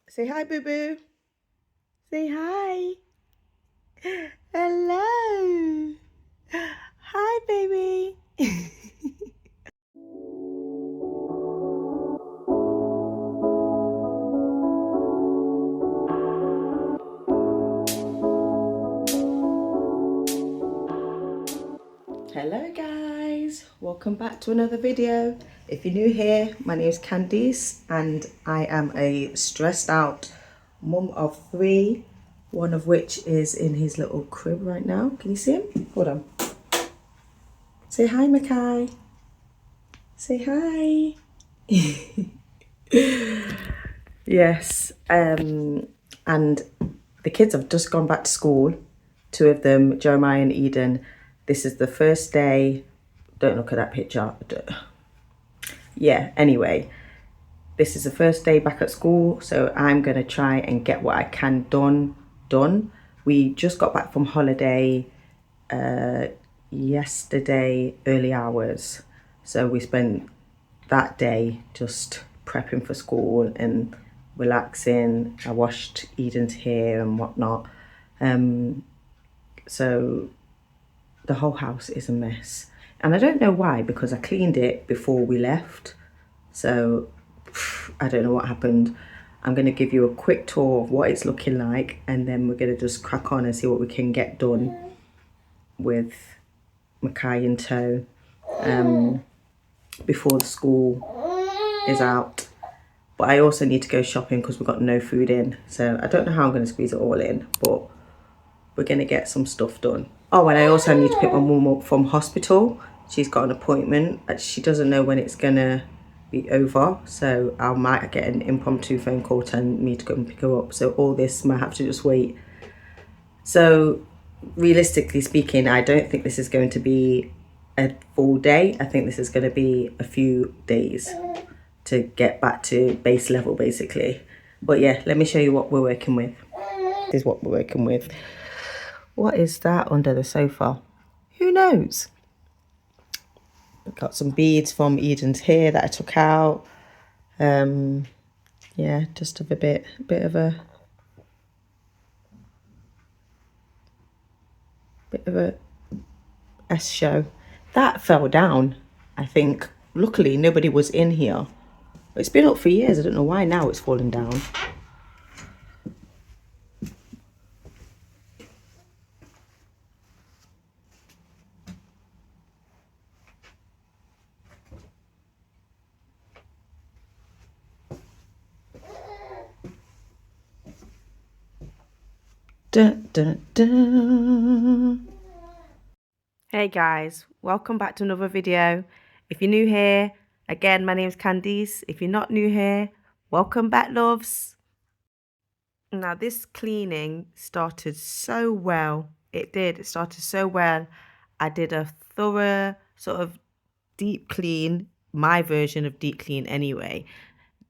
Say hi, boo boo. Say hi. Hello. Hi, baby. Hello, guys. Welcome back to another video. If you're new here, my name is Candice and I am a stressed out mum of 3, one of which is in his little crib right now. Can you see him? Hold on. Say hi, Micai. Say hi. Yes, and the kids have just gone back to school. 2 of them, Jeremiah and Eden. This is the first day. Don't look at that picture. Yeah, anyway, this is the first day back at school, so I'm going to try and get what I can done. We just got back from holiday yesterday, early hours. So we spent that day just prepping for school and relaxing. I washed Eden's hair and whatnot. So the whole house is a mess. And I don't know why, because I cleaned it before we left. So I don't know what happened. I'm going to give you a quick tour of what it's looking like, and then we're going to just crack on and see what we can get done with Micai in tow before the school is out. But I also need to go shopping because we've got no food in. So I don't know how I'm going to squeeze it all in, but we're going to get some stuff done. Oh, and I also need to pick my mum up from hospital. She's got an appointment. She doesn't know when it's going to be over. So I might get an impromptu phone call telling me to go and pick her up. So all this might have to just wait. So realistically speaking, I don't think this is going to be a full day. I think this is going to be a few days to get back to base level, basically. But yeah, let me show you what we're working with. This is what we're working with. What is that under the sofa? Who knows? I've got some beads from Eden's hair that I took out. Yeah, just of a bit of a S show. That fell down, I think. Luckily, nobody was in here. It's been up for years. I don't know why now it's fallen down. Dun, dun, dun. Hey guys, welcome back to another video. If you're new here, again, my name is Candice. If you're not new here, welcome back, loves. Now, this cleaning started so well. It did. It started so well. I did a thorough sort of deep clean, my version of deep clean anyway.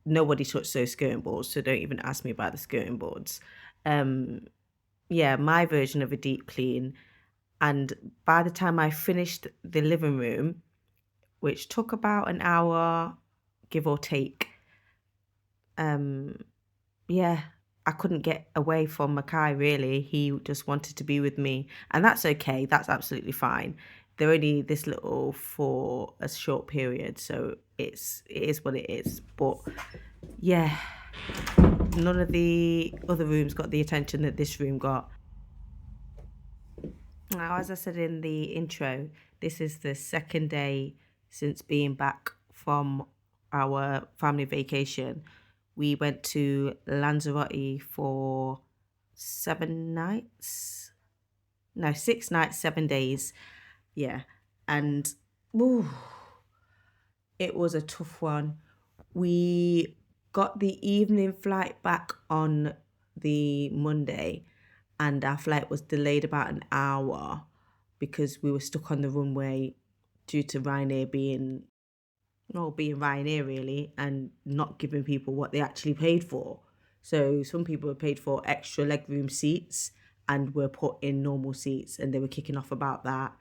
Nobody touched those skirting boards, so don't even ask me about the skirting boards. Yeah, my version of a deep clean. And by the time I finished the living room, which took about an hour, give or take, yeah, I couldn't get away from Micai, really. He just wanted to be with me. And that's okay. That's absolutely fine. They're only this little for a short period, so it is what it is. But yeah, none of the other rooms got the attention that this room got. Now, as I said in the intro, this is the second day since being back from our family vacation. We went to Lanzarote for 7 nights. No, 6 nights, 7 days. Yeah. And ooh, it was a tough one. We got the evening flight back on the Monday, and our flight was delayed about an hour because we were stuck on the runway due to Ryanair being Ryanair really, and not giving people what they actually paid for. So some people were paid for extra legroom seats and were put in normal seats, and they were kicking off about that.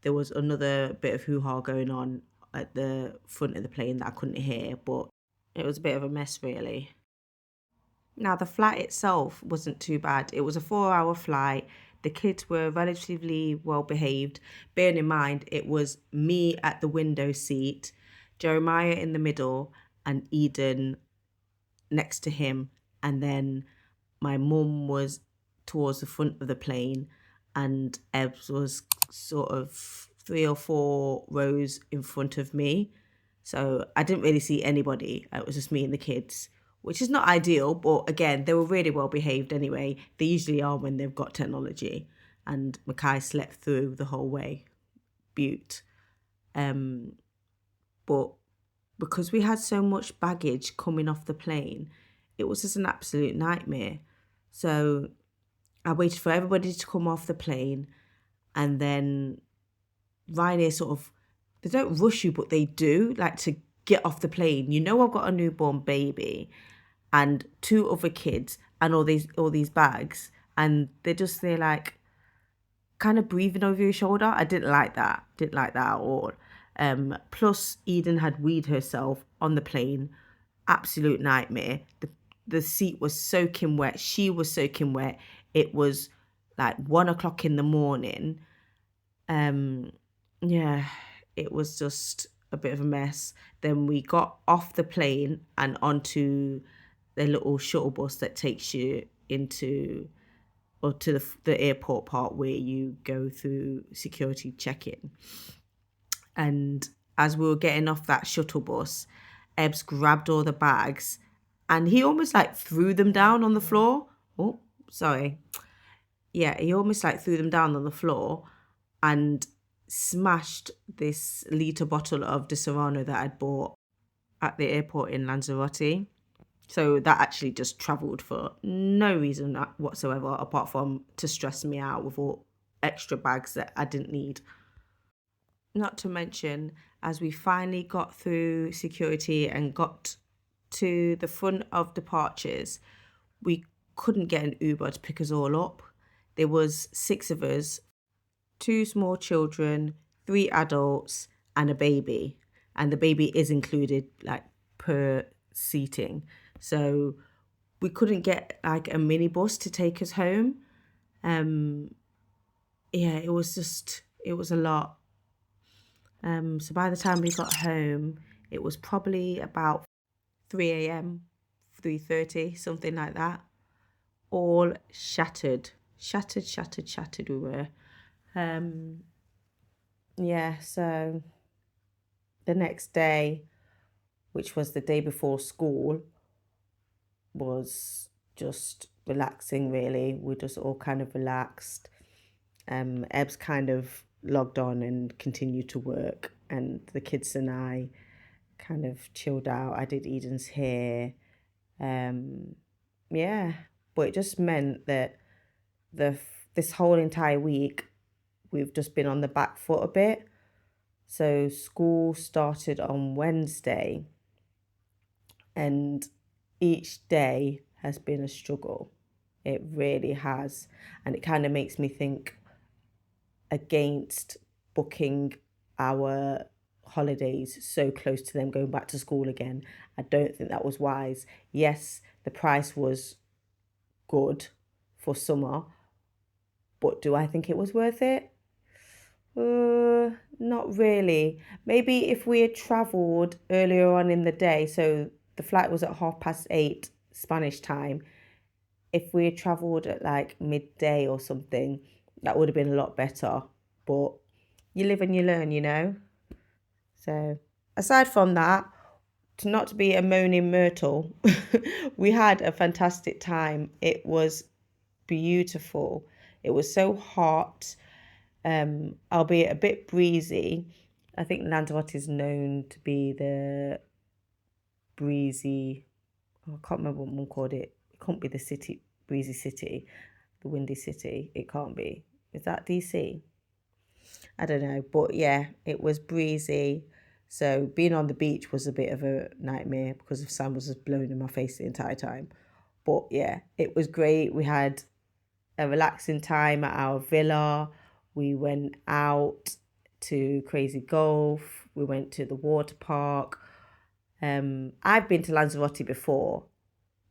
There was another bit of hoo-ha going on at the front of the plane that I couldn't hear, but it was a bit of a mess really. Now, the flight itself wasn't too bad. It was a 4 hour flight. The kids were relatively well behaved. Bearing in mind, it was me at the window seat, Jeremiah in the middle, and Eden next to him. And then my mum was towards the front of the plane, and Ebbs was sort of 3 or 4 rows in front of me. So I didn't really see anybody. It was just me and the kids, which is not ideal, but again, they were really well behaved anyway. They usually are when they've got technology. And Micai slept through the whole way. Butte. But because we had so much baggage coming off the plane, it was just an absolute nightmare. So I waited for everybody to come off the plane, and then Ryanair sort of, they don't rush you, but they do, like, to get off the plane. You know, I've got a newborn baby and 2 other kids and all these bags, and they're like kind of breathing over your shoulder. I didn't like that. Didn't like that at all. Plus, Eden had weed herself on the plane. Absolute nightmare. The seat was soaking wet. She was soaking wet. It was like 1 o'clock in the morning. Yeah, it was just a bit of a mess. Then we got off the plane and onto the little shuttle bus that takes you into or to the airport part where you go through security check-in. And as we were getting off that shuttle bus, Ebbs grabbed all the bags and he almost like threw them down on the floor. Oh, sorry. Yeah, he almost like threw them down on the floor and smashed this litre bottle of Disaronno that I'd bought at the airport in Lanzarote. So that actually just travelled for no reason whatsoever, apart from to stress me out with all extra bags that I didn't need. Not to mention, as we finally got through security and got to the front of departures, we couldn't get an Uber to pick us all up. There was 6 of us, 2 small children, 3 adults, and a baby. And the baby is included like per seating. So we couldn't get like a minibus to take us home. Yeah, it was a lot. So by the time we got home, it was probably about 3 a.m., 3:30, something like that. All shattered we were. Yeah, so the next day, which was the day before school, was just relaxing really. We just all kind of relaxed. Ebbs kind of logged on and continued to work, and the kids and I kind of chilled out. I did Eden's hair. Yeah, but it just meant that this whole entire week we've just been on the back foot a bit. So school started on Wednesday, and each day has been a struggle. It really has. And it kind of makes me think against booking our holidays so close to them going back to school again. I don't think that was wise. Yes, the price was good for summer, but do I think it was worth it? Not really. Maybe if we had travelled earlier on in the day, so the flight was at 8:30 Spanish time. If we had travelled at like midday or something, that would have been a lot better. But you live and you learn, you know? So aside from that, not to be a moaning myrtle, we had a fantastic time. It was beautiful. It was so hot, albeit a bit breezy. I think Lanzarote is known to be the breezy. Oh, I can't remember what one called it. It can't be the city, breezy city, the windy city. It can't be. Is that DC? I don't know, but yeah, it was breezy. So being on the beach was a bit of a nightmare because the sun was just blowing in my face the entire time. But yeah, it was great. We had a relaxing time at our villa. We went out to Crazy Golf. We went to the water park. I've been to Lanzarote before,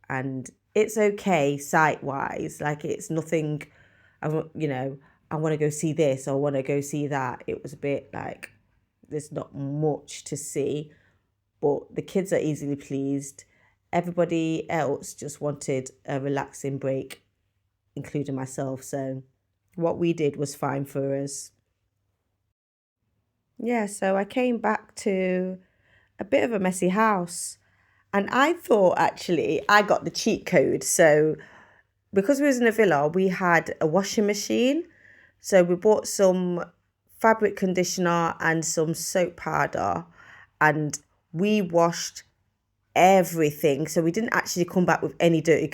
and it's okay sight-wise. Like, it's nothing, I want to go see this or I want to go see that. It was a bit like, there's not much to see, but the kids are easily pleased. Everybody else just wanted a relaxing break, including myself. So what we did was fine for us. Yeah, so I came back to a bit of a messy house. And I thought actually I got the cheat code. So because we was in a villa, we had a washing machine. So we bought some fabric conditioner and some soap powder, and we washed everything. So we didn't actually come back with any dirty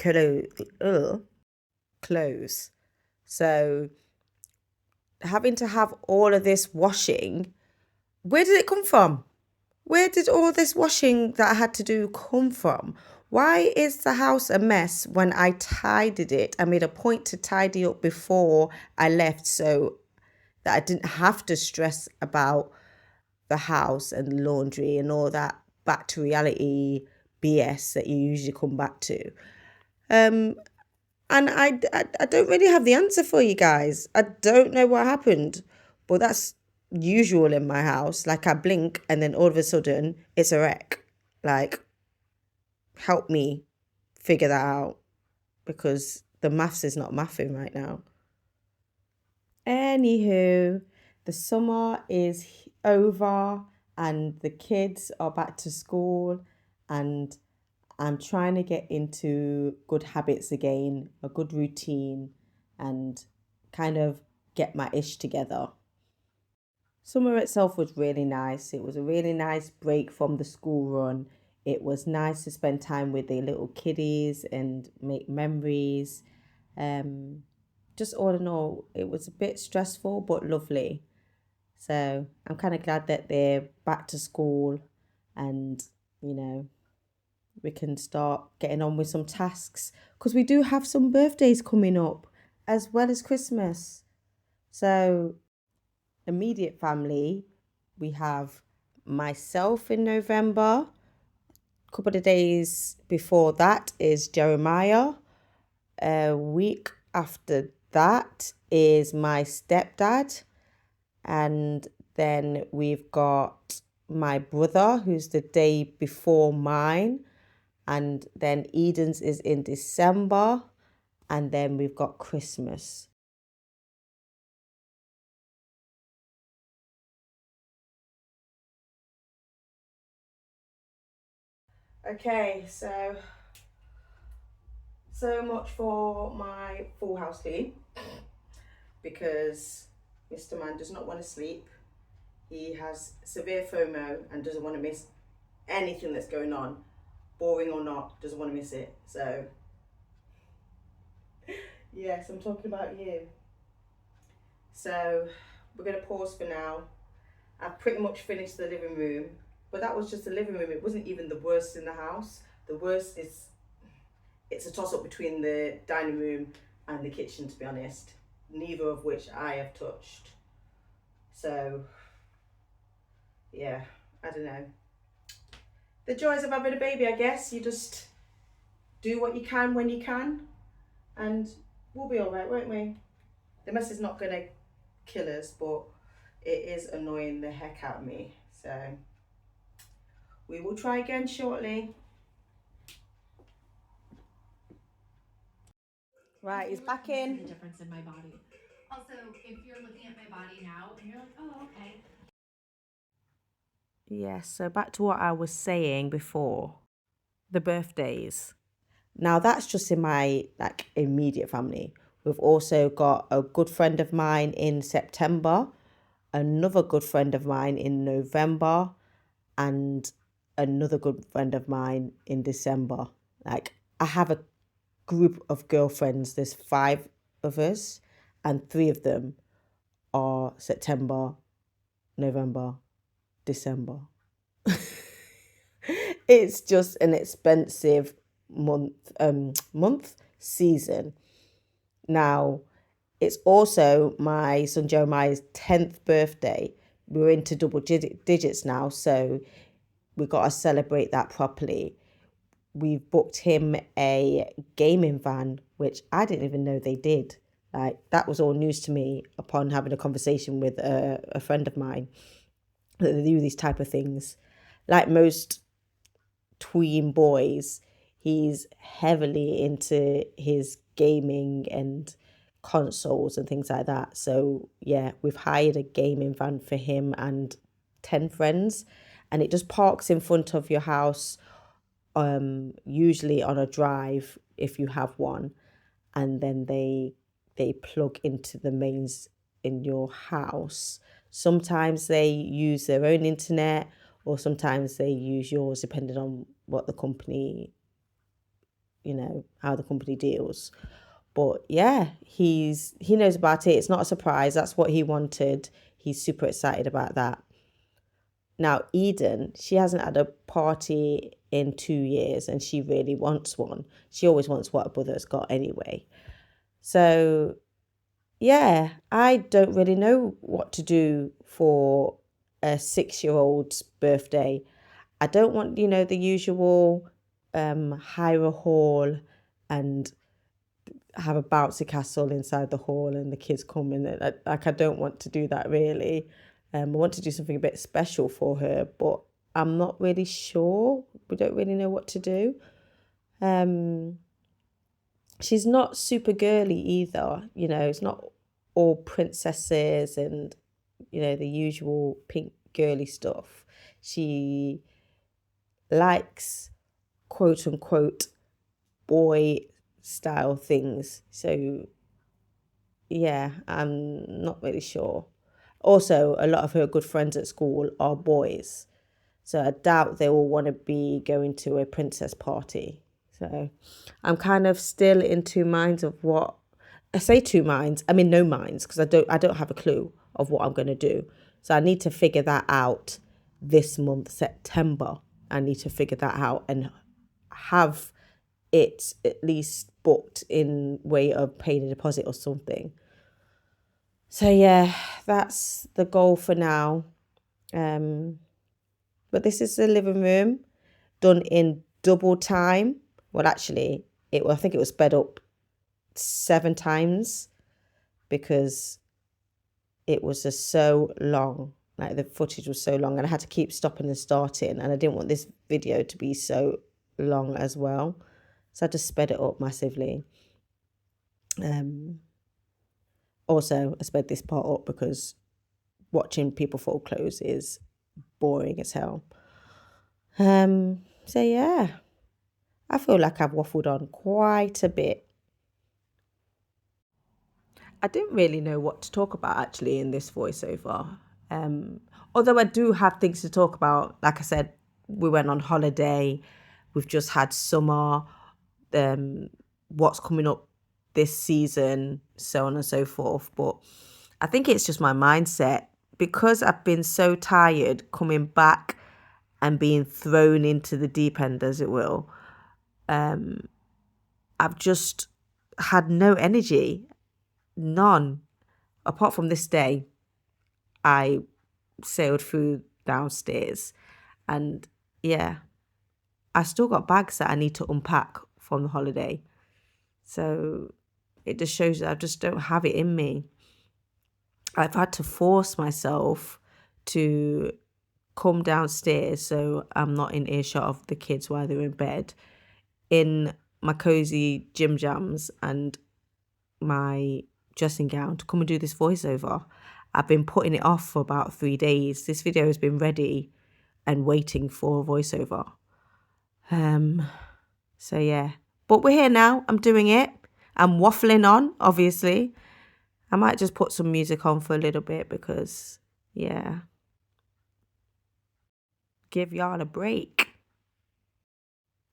clothes. So having to have all of this washing, where did it come from? Where did all this washing that I had to do come from? Why is the house a mess when I tidied it? I made a point to tidy up before I left so that I didn't have to stress about the house and laundry and all that back to reality BS that you usually come back to. And I don't really have the answer for you guys. I don't know what happened, but that's usual in my house. Like, I blink and then all of a sudden it's a wreck. Like, help me figure that out because the maths is not mathing right now. Anywho, the summer is over and the kids are back to school, and I'm trying to get into good habits again, a good routine, and kind of get my ish together. Summer itself was really nice. It was a really nice break from the school run. It was nice to spend time with the little kiddies and make memories. Um, just all in all, it was a bit stressful but lovely. So I'm kind of glad that they're back to school, and you know we can start getting on with some tasks because we do have some birthdays coming up as well as Christmas. So, immediate family, we have myself in November. A couple of days before that is Jeremiah. A week after that is my stepdad. And then we've got my brother, who's the day before mine. And then Eden's is in December, and then we've got Christmas. Okay, so much for my full house clean because Mr. Man does not want to sleep. He has severe FOMO and doesn't want to miss anything that's going on, boring or not, doesn't want to miss it. So, yes, I'm talking about you. So, we're going to pause for now. I've pretty much finished the living room, but that was just the living room. It wasn't even the worst in the house. The worst is it's a toss up between the dining room and the kitchen, to be honest, neither of which I have touched. So, yeah, I don't know. The joys of having a baby, I guess. You just do what you can when you can, and we'll be all right, won't we? The mess is not going to kill us, but it is annoying the heck out of me. So, we will try again shortly. Right, he's back in. The difference in my body. Also, if you're looking at my body now and you're like, oh, okay. Yes, so back to what I was saying before, the birthdays. Now that's just in my immediate family. We've also got a good friend of mine in September, another good friend of mine in November, and another good friend of mine in December. Like, I have a group of girlfriends. There's 5 of us, and 3 of them are September, November, December. It's just an expensive month season. Now, it's also my son Jeremiah's 10th birthday. We're into double digits now, so we got to celebrate that properly. we've booked him a gaming van, which I didn't even know they did. Like, that was all news to me upon having a conversation with a friend of mine, that they do these type of things. Like most tween boys, he's heavily into his gaming and consoles and things like that. So yeah, we've hired a gaming van for him and 10 friends, and it just parks in front of your house, usually on a drive if you have one, and then they plug into the mains in your house. Sometimes they use their own internet, or sometimes they use yours, depending on what the company, how the company deals. But yeah, he knows about it. It's not a surprise. That's what he wanted. He's super excited about that. Now, Eden, she hasn't had a party in 2 years, and she really wants one. She always wants what her brother's got anyway. So yeah, I don't really know what to do for a 6-year-old's birthday. I don't want, the usual hire a hall and have a bouncy castle inside the hall and the kids come in. I don't want to do that really. I want to do something a bit special for her, but I'm not really sure. We don't really know what to do. She's not super girly either. It's not all princesses and, the usual pink girly stuff. She likes quote unquote boy style things. So yeah, I'm not really sure. Also, a lot of her good friends at school are boys. So I doubt they will want to be going to a princess party. So I'm kind of still in two minds of what I say. Two minds. I mean, no minds, because I don't have a clue of what I'm going to do. So I need to figure that out this month, September. I need to figure that out and have it at least booked in way of paying a deposit or something. So yeah, that's the goal for now. But this is the living room done in double time. Well, actually, I think it was sped up 7 times because it was just so long. Like, the footage was so long, and I had to keep stopping and starting, and I didn't want this video to be so long as well. So I just sped it up massively. Also, I sped this part up because watching people fold clothes is boring as hell. So yeah, I feel like I've waffled on quite a bit. I didn't really know what to talk about actually in this voiceover. Although I do have things to talk about. Like I said, we went on holiday. We've just had summer. What's coming up this season, so on and so forth. But I think it's just my mindset, because I've been so tired coming back and being thrown into the deep end, as it will. I've just had no energy. None. Apart from this day, I sailed through downstairs, and yeah, I still got bags that I need to unpack from the holiday. So it just shows that I just don't have it in me. I've had to force myself to come downstairs so I'm not in earshot of the kids while they're in bed, in my cozy gym jams and my dressing gown, to come and do this voiceover. I've been putting it off for about 3 days. This video has been ready and waiting for a voiceover. So yeah, but we're here now. I'm doing it. I'm waffling on, obviously. I might just put some music on for a little bit because, yeah, give y'all a break.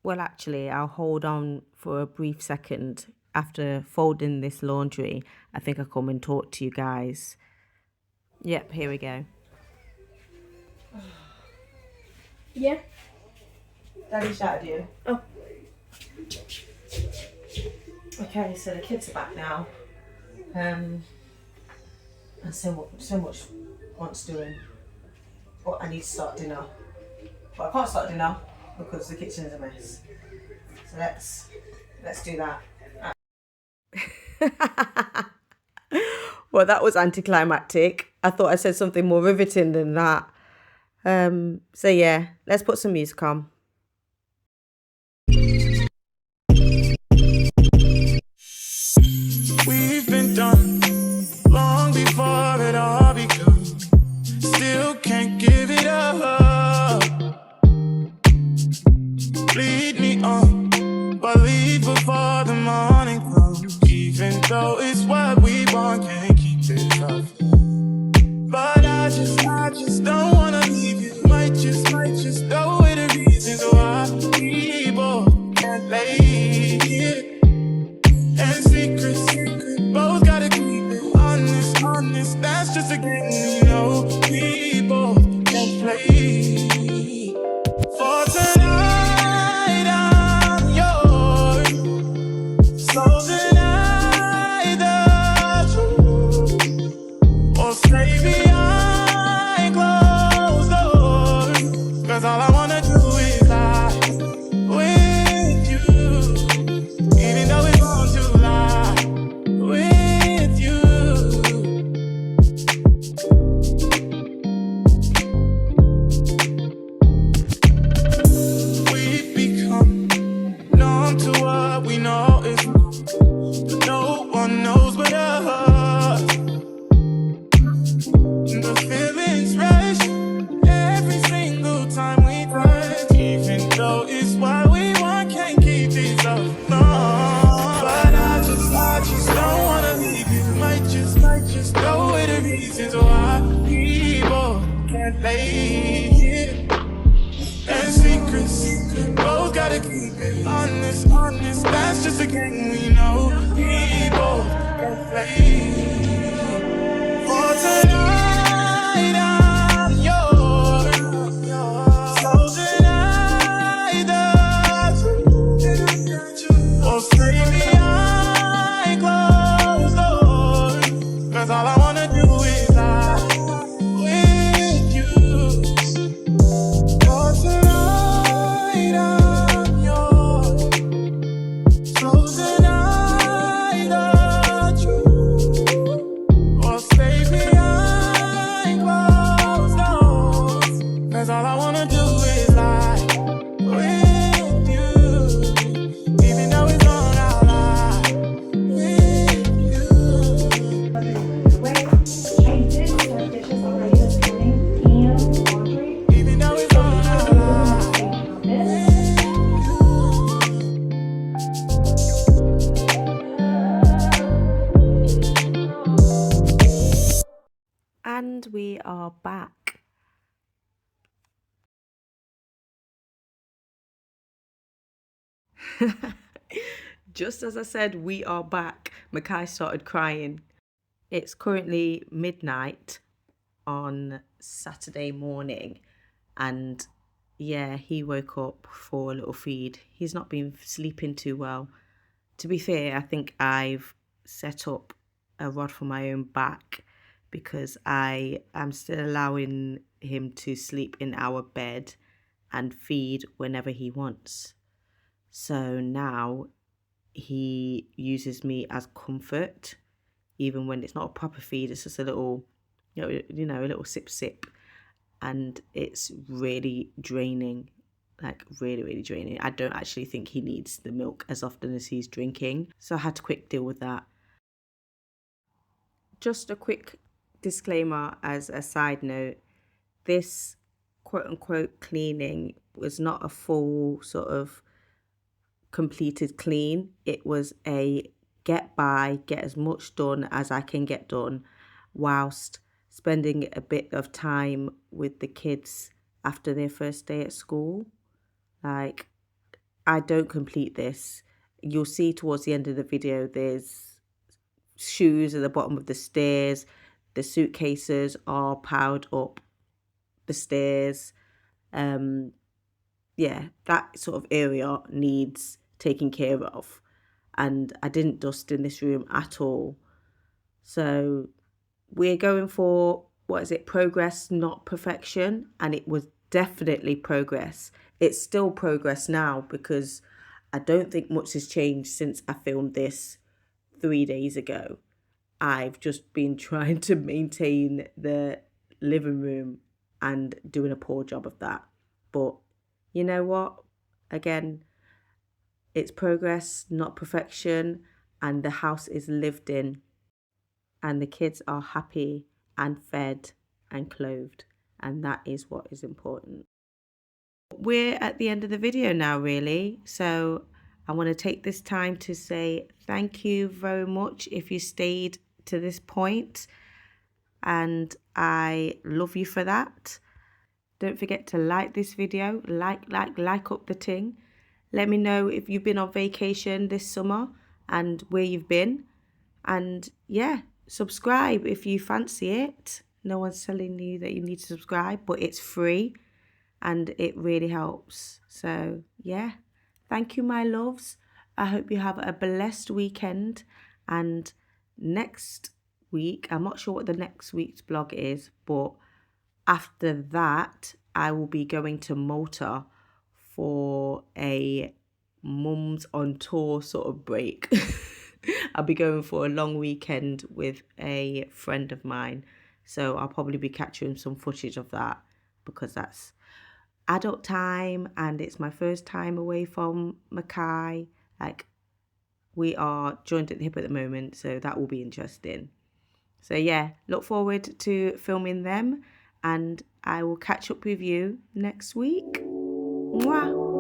Well, actually, I'll hold on for a brief second. After folding this laundry, I think I'll come and talk to you guys. Yep, here we go. Yeah. Daddy shouted you. Oh. Okay, so the kids are back now. And so much wants doing. But I need to start dinner. But I can't start dinner because the kitchen is a mess. let's do that. Well, that was anticlimactic. I thought I said something more riveting than that. So yeah, let's put some music on. We've been done long before it all begun. Still can't give it up. Lead me on, but leave before the morning comes. Even though it's what we want, can't keep it up. But I just don't wanna leave you. Might just go with the reasons why we both can't lay here. And secret, both gotta keep it honest, that's just a game we know we both can play. For tonight I'm yours, so tonight the truth, or stay behind closed doors, 'cause all I wanna do is lie with you, even though it's wrong to lie with you. We've become numb to what we know is wrong, but no one knows but us. The feelings rush every single time we touch, even though it's what we want, can't keep these up. No, but I just don't wanna leave you. Might just go with the reasons why we both can't lay here. And secret, both gotta keep it honest, that's just a game we know we both can play. For tonight I'm yours, so tonight the truth, or stay behind closed doors, 'cause all I wanna do is lie with you. For tonight I'm yours, so tonight the truth, or stay behind closed doors, 'cause all I wanna do is lie with you, even though it's wrong, I'll lie with you. Wait, I did start dishes already this morning and laundry. Even though it's wrong, I'll lie with you. And we are back. Just as I said, we are back, Micai started crying. It's currently midnight on Saturday morning, and yeah, he woke up for a little feed. He's not been sleeping too well. To be fair, I think I've set up a rod for my own back because I am still allowing him to sleep in our bed and feed whenever he wants. So now he uses me as comfort, even when it's not a proper feed. It's just a little, a little sip, and it's really draining, like really, really draining. I don't actually think he needs the milk as often as he's drinking, so I had to quick deal with that. Just a quick disclaimer as a side note, this quote-unquote cleaning was not a full sort of completed clean. It was a get as much done as I can get done whilst spending a bit of time with the kids after their first day at school. Like, I don't complete this. You'll see towards the end of the video, there's shoes at the bottom of the stairs. The suitcases are piled up the stairs. That sort of area needs taking care of, and I didn't dust in this room at all. So we're going for, progress, not perfection, and it was definitely progress. It's still progress now because I don't think much has changed since I filmed this 3 days ago. I've just been trying to maintain the living room and doing a poor job of that. But you know what? Again, it's progress, not perfection, and the house is lived in, and the kids are happy and fed and clothed, and that is what is important. We're at the end of the video now, really, so I want to take this time to say thank you very much if you stayed to this point, and I love you for that. Don't forget to like this video, like up the ting. Let me know if you've been on vacation this summer and where you've been. And yeah, subscribe if you fancy it. No one's telling you that you need to subscribe, but it's free and it really helps. So yeah, thank you, my loves. I hope you have a blessed weekend. And next week, I'm not sure what the next week's vlog is, but after that, I will be going to Malta for a mums on tour sort of break. I'll be going for a long weekend with a friend of mine. So I'll probably be capturing some footage of that because that's adult time and it's my first time away from Micai. Like, we are joined at the hip at the moment, so that will be interesting. So yeah, look forward to filming them and I will catch up with you next week. Mwah!